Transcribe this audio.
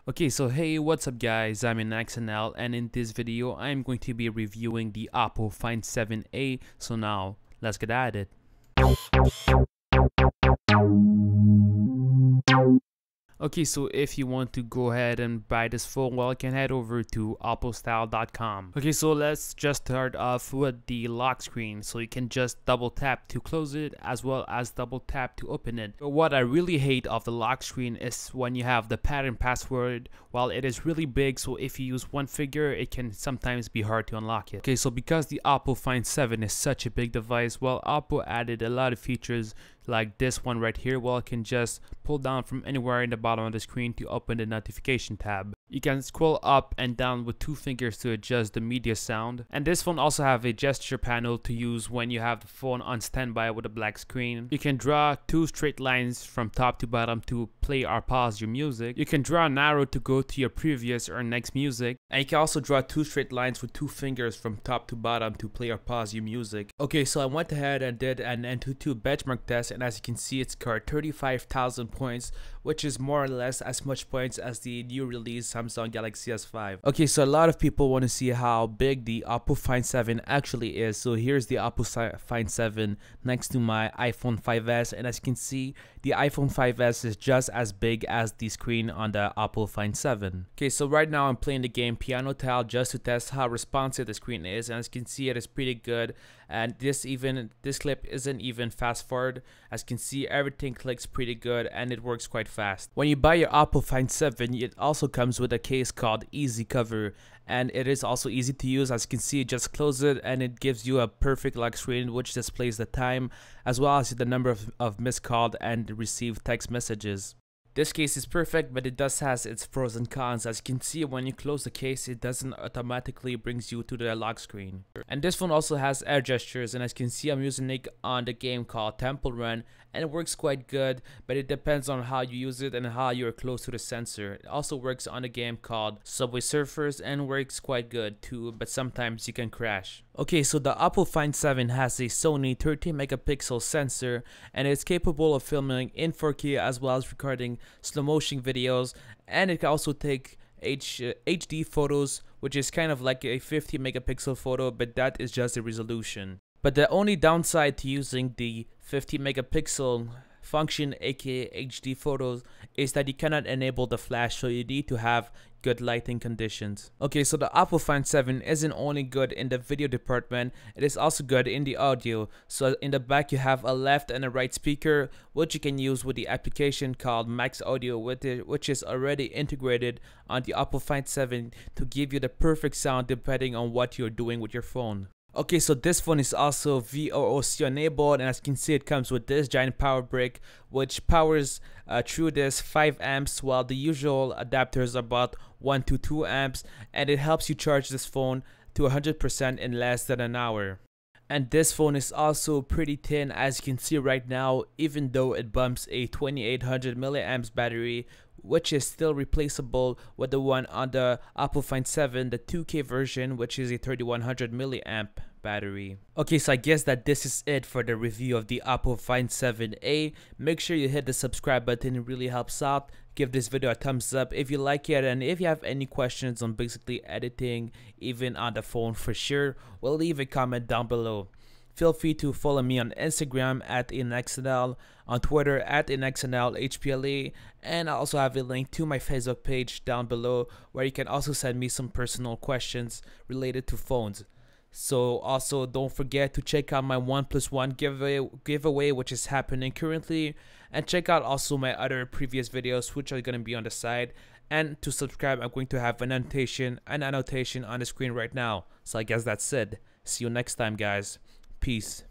Okay, so hey, what's up guys, I'm in XNL and in this video I'm going to be reviewing the OPPO Find 7A, so now let's get at it. Okay, so if you want to go ahead and buy this phone, well, you can head over to oppostyle.com. Okay, so let's just start off with the lock screen. So you can just double tap to close it as well as double tap to open it. But what I really hate of the lock screen is when you have the pattern password. While it is really big, so if you use one finger, it can sometimes be hard to unlock it. Okay, so because the OPPO Find 7 is such a big device, well, OPPO added a lot of features like this one right here. Well, you can just pull down from anywhere in the bottom of the screen to open the notification tab. You can scroll up and down with two fingers to adjust the media sound. And this phone also have a gesture panel to use when you have the phone on standby with a black screen. You can draw two straight lines from top to bottom to play or pause your music. You can draw an arrow to go to your previous or next music. And you can also draw two straight lines with two fingers from top to bottom to play or pause your music. Okay, so I went ahead and did an Antutu benchmark test, and as you can see, it's scored 35,000 points, which is more or less as much points as the new release Samsung Galaxy S5. Okay, so a lot of people want to see how big the OPPO Find 7 actually is. So here's the OPPO Find 7 next to my iPhone 5s, and as you can see, the iPhone 5s is just as big as the screen on the OPPO Find 7. Okay, so right now I'm playing the game Piano Tile just to test how responsive the screen is, and as you can see, it is pretty good. And this clip isn't even fast forward. As you can see, everything clicks pretty good and it works quite fast. When you buy your OPPO Find 7, it also comes with a case called Easy Cover, and it is also easy to use. As you can see, just close it and it gives you a perfect lock screen which displays the time as well as the number of missed called and received text messages. This case is perfect, but it does has its pros and cons. As you can see, when you close the case, it doesn't automatically brings you to the lock screen. And this phone also has air gestures, and as you can see, I'm using it on the game called Temple Run, and it works quite good, but it depends on how you use it and how you're close to the sensor. It also works on a game called Subway Surfers and works quite good too, but sometimes you can crash. Okay, so the OPPO Find 7 has a Sony 13 megapixel sensor, and it's capable of filming in 4K as well as recording slow motion videos, and it can also take HD photos, which is kind of like a 50 megapixel photo, but that is just the resolution. But the only downside to using the 50 megapixel function, aka HD photos, is that you cannot enable the flash, so you need to have good lighting conditions. Okay, so the OPPO Find 7 isn't only good in the video department, it is also good in the audio. So in the back you have a left and a right speaker, which you can use with the application called Max Audio, which is already integrated on the OPPO Find 7 to give you the perfect sound depending on what you're doing with your phone. Okay, so this phone is also VOOC enabled, and as you can see, it comes with this giant power brick which powers through this 5 amps, while the usual adapters are about 1 to 2 amps, and it helps you charge this phone to 100% in less than an hour. And this phone is also pretty thin, as you can see right now, even though it bumps a 2800 milliamps battery, which is still replaceable with the one on the OPPO Find 7, the 2K version, which is a 3100 milliamp battery. Okay, so I guess that this is it for the review of the OPPO Find 7A. Make sure you hit the subscribe button, it really helps out. Give this video a thumbs up if you like it, and if you have any questions on basically editing, even on the phone for sure, well, leave a comment down below. Feel free to follow me on Instagram at InXNL, on Twitter at InXNLHPLA, and I also have a link to my Facebook page down below where you can also send me some personal questions related to phones. So also don't forget to check out my 1+1 giveaway which is happening currently, and check out also my other previous videos which are going to be on the side. And to subscribe, I'm going to have an annotation on the screen right now. So I guess that's it. See you next time, guys. Peace.